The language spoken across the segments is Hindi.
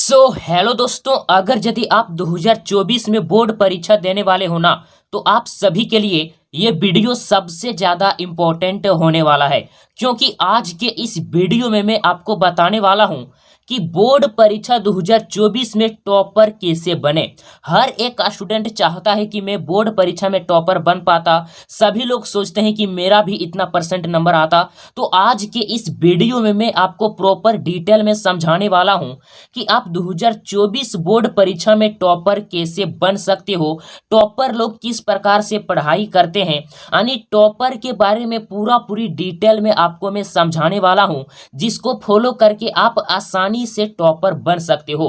हेलो दोस्तों, अगर यदि आप 2024 में बोर्ड परीक्षा देने वाले हो ना, तो आप सभी के लिए ये वीडियो सबसे ज़्यादा इम्पोर्टेंट होने वाला है। क्योंकि आज के इस वीडियो में मैं आपको बताने वाला हूँ कि बोर्ड परीक्षा 2024 में टॉपर कैसे बने। हर एक स्टूडेंट चाहता है कि मैं बोर्ड परीक्षा में टॉपर बन पाता। सभी लोग सोचते हैं कि मेरा भी इतना परसेंट नंबर आता। तो आज के इस वीडियो में मैं आपको प्रॉपर डिटेल में समझाने वाला हूं कि आप 2024 बोर्ड परीक्षा में टॉपर कैसे बन सकते हो, टॉपर लोग किस प्रकार से पढ़ाई करते हैं, यानी टॉपर के बारे में पूरी डिटेल में आपको मैं समझाने वाला हूं, जिसको फॉलो करके आप आसानी से टॉपर बन सकते हो।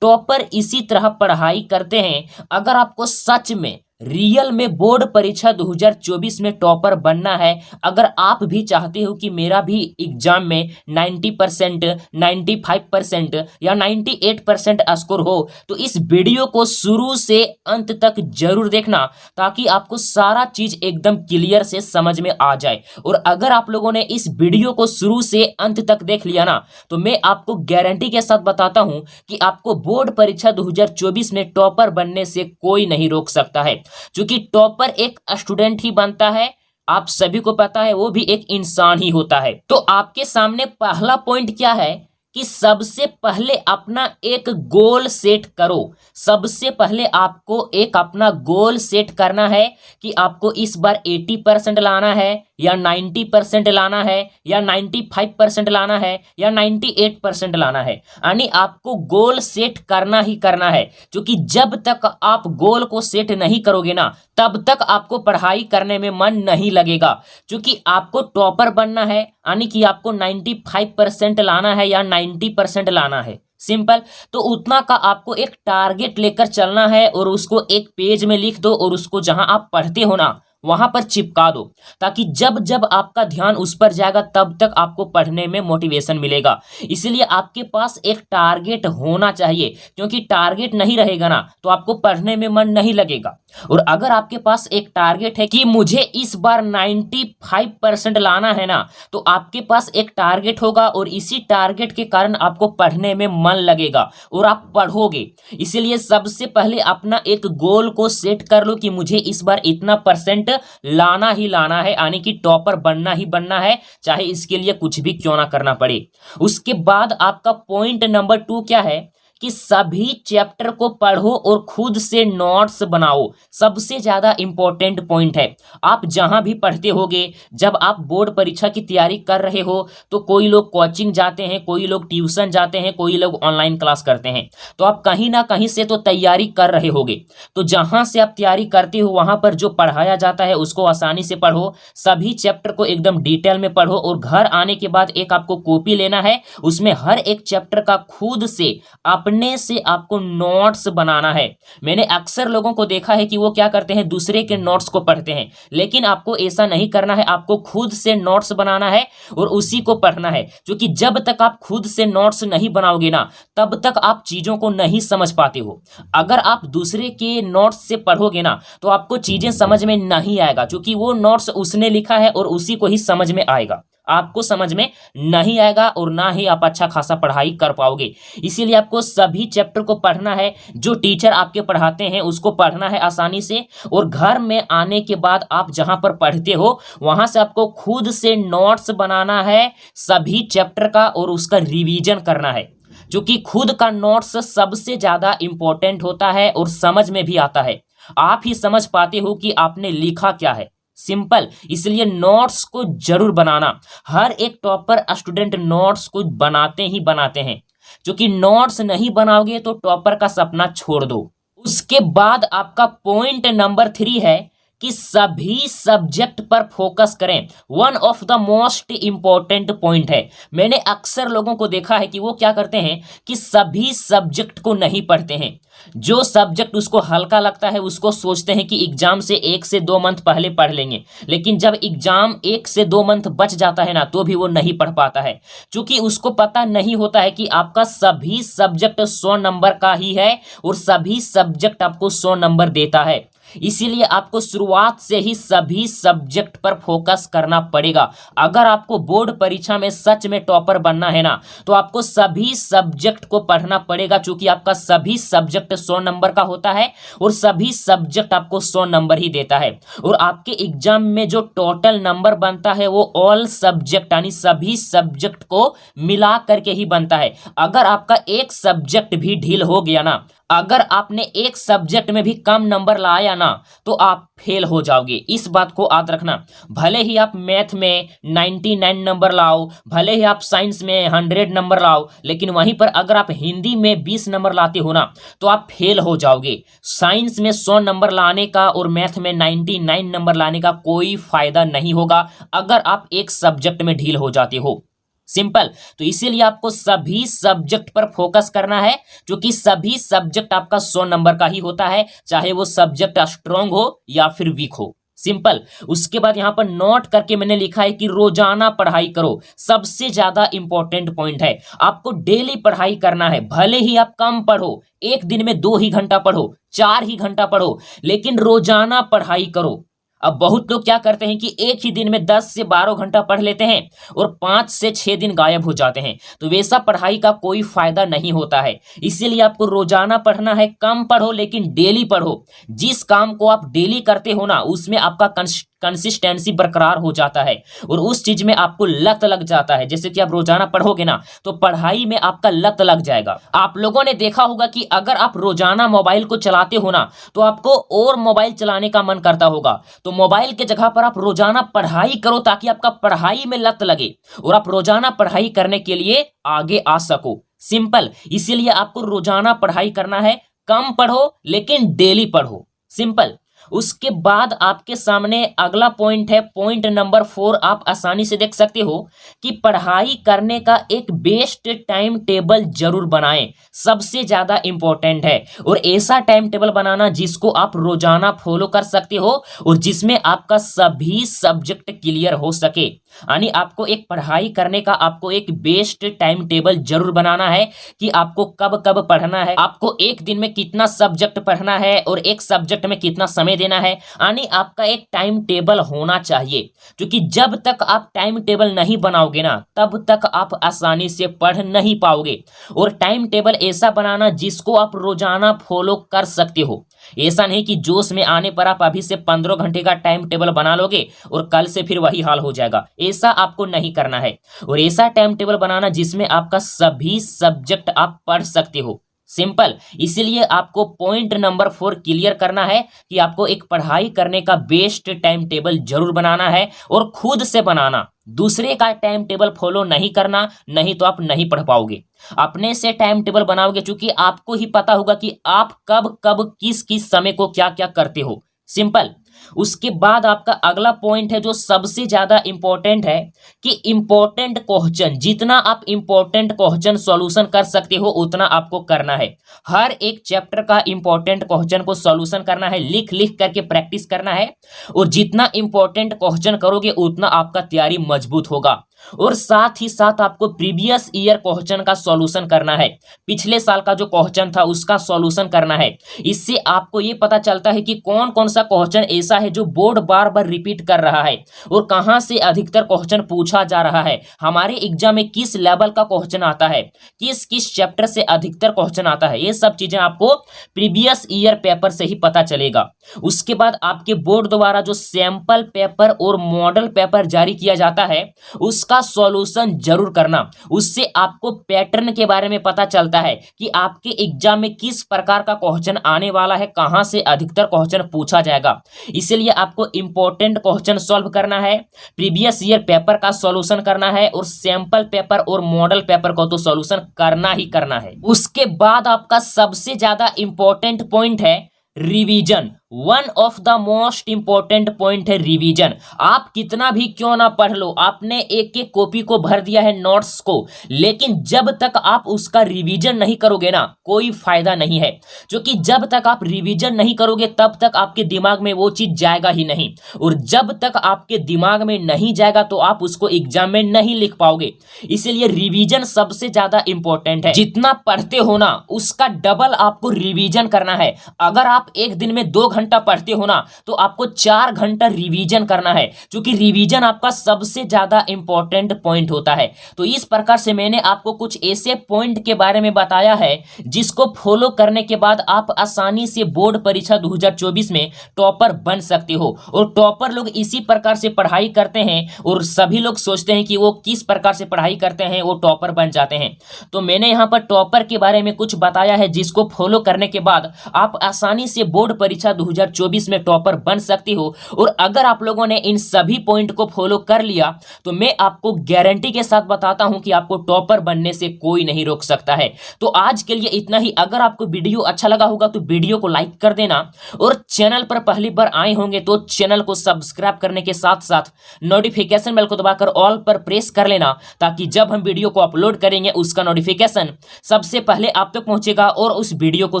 टॉपर इसी तरह पढ़ाई करते हैं। अगर आपको सच में रियल में बोर्ड परीक्षा 2024 में टॉपर बनना है, अगर आप भी चाहते हो कि मेरा भी एग्जाम में 90%, 95% या 98% स्कोर हो, तो इस वीडियो को शुरू से अंत तक जरूर देखना, ताकि आपको सारा चीज एकदम क्लियर से समझ में आ जाए। और अगर आप लोगों ने इस वीडियो को शुरू से अंत तक देख लिया ना, तो मैं आपको गारंटी के साथ बताता हूं कि आपको बोर्ड परीक्षा 2024 में टॉपर बनने से कोई नहीं रोक सकता है। क्योंकि टॉपर एक स्टूडेंट ही बनता है, आप सभी को पता है, वो भी एक इंसान ही होता है। तो आपके सामने पहला पॉइंट क्या है कि सबसे पहले अपना एक गोल सेट करो। सबसे पहले आपको एक अपना गोल सेट करना है कि आपको इस बार 80% लाना है या 90% लाना है या 95% लाना है या 98% लाना है। यानी आपको गोल सेट करना ही करना है। क्योंकि जब तक आप गोल को सेट नहीं करोगे ना, तब तक आपको पढ़ाई करने में मन नहीं लगेगा। क्योंकि आपको टॉपर बनना है, यानी कि आपको 95% लाना है या 90% लाना है। सिंपल। तो उतना का आपको एक टारगेट लेकर चलना है और उसको एक पेज में लिख दो और उसको जहां आप पढ़ते हो ना, वहां पर चिपका दो, ताकि जब जब आपका ध्यान उस पर जाएगा तब तक आपको पढ़ने में मोटिवेशन मिलेगा। इसलिए आपके पास एक टारगेट होना चाहिए। क्योंकि टारगेट नहीं रहेगा ना, तो आपको पढ़ने में मन नहीं लगेगा। और अगर आपके पास एक टारगेट है कि मुझे इस बार 95% लाना है ना, तो आपके पास एक टारगेट होगा और इसी टारगेट के कारण आपको पढ़ने में मन लगेगा और आप पढ़ोगे। इसीलिए सबसे पहले अपना एक गोल को सेट कर लो कि मुझे इस बार इतना परसेंट लाना ही लाना है, यानी कि टॉपर बनना ही बनना है, चाहे इसके लिए कुछ भी क्यों ना करना पड़े। उसके बाद आपका पॉइंट नंबर 2 क्या है कि सभी चैप्टर को पढ़ो और खुद से नोट्स बनाओ। सबसे ज्यादा इंपॉर्टेंट पॉइंट है। आप जहां भी पढ़ते होगे, जब आप बोर्ड परीक्षा की तैयारी कर रहे हो, तो कोई लोग कोचिंग जाते हैं, कोई लोग ट्यूशन जाते हैं, कोई लोग ऑनलाइन क्लास करते हैं, तो आप कहीं ना कहीं से तो तैयारी कर रहे होगे। तो जहां से आप तैयारी करते हो, वहां पर जो पढ़ाया जाता है उसको आसानी से पढ़ो। सभी चैप्टर को एकदम डिटेल में पढ़ो और घर आने के बाद एक आपको कॉपी लेना है। उसमें हर एक चैप्टर का खुद से अपने से आपको नोट्स बनाना है। मैंने अक्सर लोगों को देखा है कि वो क्या करते हैं, दूसरे के नोट्स को पढ़ते हैं, लेकिन आपको ऐसा नहीं करना है। आपको खुद से नोट्स बनाना है और उसी को पढ़ना है। क्योंकि जब तक आप खुद से नोट्स नहीं बनाओगे ना, तब तक आप चीजों को नहीं समझ पाते हो। अगर आप दूसरे के नोट्स से पढ़ोगे ना, तो आपको चीजें समझ में नहीं आएगा, क्योंकि वो नोट्स उसने लिखा है और उसी को ही समझ में आएगा। आपको समझ में नहीं आएगा और ना ही आप अच्छा खासा पढ़ाई कर पाओगे। इसीलिए आपको सभी चैप्टर को पढ़ना है। जो टीचर आपके पढ़ाते हैं उसको पढ़ना है आसानी से, और घर में आने के बाद आप जहां पर पढ़ते हो वहां से आपको खुद से नोट्स बनाना है सभी चैप्टर का और उसका रिवीजन करना है। जो कि खुद का नोट्स सबसे ज्यादा इंपॉर्टेंट होता है और समझ में भी आता है। आप ही समझ पाते हो कि आपने लिखा क्या है। सिंपल। इसलिए नोट्स को जरूर बनाना। हर एक टॉपर स्टूडेंट नोट्स को बनाते ही बनाते हैं। क्योंकि नोट्स नहीं बनाओगे तो टॉपर का सपना छोड़ दो। उसके बाद आपका पॉइंट नंबर 3 है कि सभी सब्जेक्ट पर फोकस करें। One of the most important point है। मैंने अक्सर लोगों को देखा है कि वो क्या करते हैं कि सभी सब्जेक्ट को नहीं पढ़ते हैं। जो सब्जेक्ट उसको हल्का लगता है उसको सोचते हैं कि एग्जाम से 1 से 2 मंथ पहले पढ़ लेंगे, लेकिन जब एग्जाम 1 से 2 मंथ बच जाता है ना, तो भी वो नहीं पढ़ पाता है। क्योंकि उसको पता नहीं होता है कि आपका सभी सब्जेक्ट 100 नंबर का ही है और सभी सब्जेक्ट आपको 100 नंबर देता है। इसीलिए आपको शुरुआत से ही सभी सब्जेक्ट पर फोकस करना पड़ेगा। अगर आपको बोर्ड परीक्षा में सच में टॉपर बनना है ना, तो आपको सभी सब्जेक्ट को पढ़ना पड़ेगा, क्योंकि आपका सभी सब्जेक्ट 100 नंबर का होता है और सभी सब्जेक्ट आपको 100 नंबर ही देता है। और आपके एग्जाम में जो टोटल नंबर बनता है वो ऑल सब्जेक्ट यानी सभी सब्जेक्ट को मिला करके ही बनता है। अगर आपका एक सब्जेक्ट भी ढील हो गया ना, अगर आपने एक सब्जेक्ट में भी कम नंबर लाया ना, तो आप फेल हो जाओगे। इस बात को याद रखना। भले ही आप मैथ में 99 नंबर लाओ, भले ही आप साइंस में 100 नंबर लाओ, लेकिन वहीं पर अगर आप हिंदी में 20 नंबर लाते हो ना, तो आप फेल हो जाओगे। साइंस में 100 नंबर लाने का और मैथ में 99 नंबर लाने का कोई फायदा नहीं होगा अगर आप एक सब्जेक्ट में ढील हो जाते हो। सिंपल। तो इसीलिए आपको सभी सब्जेक्ट पर फोकस करना है, क्योंकि सभी सब्जेक्ट आपका 100 नंबर का ही होता है, चाहे वो सब्जेक्ट स्ट्रांग हो या फिर वीक हो। सिंपल। उसके बाद यहां पर नोट करके मैंने लिखा है कि रोजाना पढ़ाई करो। सबसे ज्यादा इंपॉर्टेंट पॉइंट है, आपको डेली पढ़ाई करना है। भले ही आप कम पढ़ो, एक दिन में 2 ही घंटा पढ़ो, 4 ही घंटा पढ़ो, लेकिन रोजाना पढ़ाई करो। अब बहुत लोग क्या करते हैं कि एक ही दिन में 10 से 12 घंटा पढ़ लेते हैं और 5 से 6 दिन गायब हो जाते हैं, तो वैसा पढ़ाई का कोई फायदा नहीं होता है। इसीलिए आपको रोजाना पढ़ना है। कम पढ़ो लेकिन डेली पढ़ो। जिस काम को आप डेली करते हो ना, उसमें आपका कंसिस्टेंसी बरकरार हो जाता है और उस चीज में आपको लत लग जाता है। जैसे कि आप रोजाना पढ़ोगे ना, तो पढ़ाई में आपका लत लग जाएगा। आप लोगों ने देखा होगा कि अगर आप रोजाना मोबाइल को चलाते हो ना, तो आपको और मोबाइल चलाने का मन करता होगा। तो मोबाइल के जगह पर आप रोजाना पढ़ाई करो, ताकि आपका पढ़ाई में लत लगे और आप रोजाना पढ़ाई करने के लिए आगे आ सको। सिंपल। इसीलिए आपको रोजाना पढ़ाई करना है। कम पढ़ो लेकिन डेली पढ़ो। सिंपल। उसके बाद आपके सामने अगला पॉइंट है, पॉइंट नंबर 4। आप आसानी से देख सकते हो कि पढ़ाई करने का एक बेस्ट टाइम टेबल जरूर बनाएं। सबसे ज्यादा इंपॉर्टेंट है, और ऐसा टाइम टेबल बनाना जिसको आप रोजाना फॉलो कर सकते हो और जिसमें आपका सभी सब्जेक्ट क्लियर हो सके। यानी आपको एक पढ़ाई करने का आपको एक बेस्ट टाइम टेबल जरूर बनाना है कि आपको कब कब पढ़ना है, आपको एक दिन में कितना सब्जेक्ट पढ़ना है और एक सब्जेक्ट में कितना समय देना है। यानी आपका एक टाइम टेबल होना चाहिए, क्योंकि जब तक आप टाइम टेबल नहीं बनाओगे ना, तब तक आप आसानी से पढ़ नहीं पाओगे। और टाइम टेबल ऐसा बनाना जिसको आप रोजाना फॉलो कर सकते हो। ऐसा नहीं कि जोश में आने पर आप अभी से 15 घंटे का टाइम टेबल बना लोगे और कल से फिर वही हाल हो जाएगा। ऐसा आपको नहीं करना है। और ऐसा टाइम टेबल बनाना जिसमें आपका सभी सब्जेक्ट आप पढ़ सकते हो। सिंपल। इसीलिए आपको पॉइंट नंबर 4 क्लियर करना है कि आपको एक पढ़ाई करने का बेस्ट टाइम टेबल जरूर बनाना है, और खुद से बनाना। दूसरे का टाइम टेबल फॉलो नहीं करना, नहीं तो आप नहीं पढ़ पाओगे। अपने से टाइम टेबल बनाओगे, क्योंकि आपको ही पता होगा कि आप कब कब किस किस समय को क्या क्या करते हो। सिंपल। उसके बाद आपका अगला पॉइंट है जो सबसे ज्यादा इंपॉर्टेंट है, कि इंपॉर्टेंट क्वेश्चन, जितना आप इंपॉर्टेंट क्वेश्चन सॉल्यूशन कर सकते हो उतना आपको करना है। हर एक चैप्टर का इंपॉर्टेंट क्वेश्चन को सॉल्यूशन करना है, लिख लिख करके प्रैक्टिस करना है। और जितना इंपॉर्टेंट क्वेश्चन करोगे उतना आपका तैयारी मजबूत होगा। और साथ ही साथ आपको प्रीवियस ईयर क्वेश्चन का सॉल्यूशन करना है। पिछले साल का जो क्वेश्चन था उसका सॉल्यूशन करना है। इससे आपको ये पता चलता है कि कौन कौन सा क्वेश्चन ऐसा है जो बोर्ड बार बार रिपीट कर रहा है, और कहां से अधिकतर क्वेश्चन पूछा जा रहा है, हमारे एग्जाम में किस लेवल का क्वेश्चन आता है, किस किस चैप्टर से अधिकतर क्वेश्चन आता है। ये सब चीजें आपको प्रीवियस ईयर पेपर से ही पता चलेगा। उसके बाद आपके बोर्ड द्वारा जो सैंपल पेपर और मॉडल पेपर जारी किया जाता है उसका सॉल्यूशन जरूर करना। उससे आपको पैटर्न के बारे में पता चलता है कि आपके एग्जाम में किस प्रकार का क्वेश्चन आने वाला है, कहां से अधिकतर क्वेश्चन पूछा जाएगा। इसलिए आपको इंपॉर्टेंट क्वेश्चन सॉल्व करना है, प्रीवियस ईयर पेपर का सॉल्यूशन करना है, और सैंपल पेपर और मॉडल पेपर को तो सॉल्यूशन करना ही करना है। उसके बाद आपका सबसे ज्यादा इंपॉर्टेंट पॉइंट है revision. One of the most important point है रिवीजन। आप कितना भी क्यों ना पढ़ लो, आपने एक एक कॉपी को भर दिया है नोट्स को, लेकिन जब तक आप उसका रिवीजन नहीं करोगे ना, कोई फायदा नहीं है। क्योंकि जब तक आप रिवीजन नहीं करोगे तब तक आपके दिमाग में वो चीज जाएगा ही नहीं, और जब तक आपके दिमाग में नहीं जाएगा तो आप उसको एग्जाम में नहीं लिख पाओगे। इसीलिए रिवीजन सबसे ज्यादा इंपॉर्टेंट है। जितना पढ़ते हो ना उसका डबल आपको रिवीजन करना है। अगर आप एक दिन में 2 घंटे घंटा पढ़ते हो ना तो आपको 4 घंटा रिवीजन करना है, क्योंकि रिवीजन आपका सबसे ज्यादा इंपॉर्टेंट पॉइंट होता है। तो इस प्रकार से मैंने आपको कुछ ऐसे पॉइंट के बारे में बताया है जिसको फॉलो करने के बाद आप आसानी से बोर्ड परीक्षा 2024 में टॉपर बन सकते हो। और टॉपर लोग इसी प्रकार से पढ़ाई करते हैं और सभी लोग सोचते हैं कि वो किस प्रकार से पढ़ाई करते हैं वो टॉपर बन जाते हैं। तो मैंने यहाँ पर टॉपर के बारे में कुछ बताया है जिसको फॉलो करने के बाद आप आसानी से बोर्ड परीक्षा 2024 में टॉपर बन सकते हो। और अगर आप लोगों ने इन सभी पॉइंट को फॉलो कर लिया तो मैं आपको गारंटी के साथ बताता हूं कि आपको टॉपर बनने से कोई नहीं रोक सकता है। तो आज के लिए इतना ही। अगर आपको वीडियो अच्छा लगा होगा तो वीडियो को लाइक कर देना, और चैनल पर पहली बार आए होंगे तो चैनल को सब्सक्राइब करने के साथ साथ नोटिफिकेशन बेल को दबाकर ऑल पर प्रेस कर लेना, ताकि जब हम वीडियो को अपलोड करेंगे उसका नोटिफिकेशन सबसे पहले आप तक पहुंचेगा और उस वीडियो को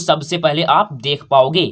सबसे पहले आप देख पाओगे।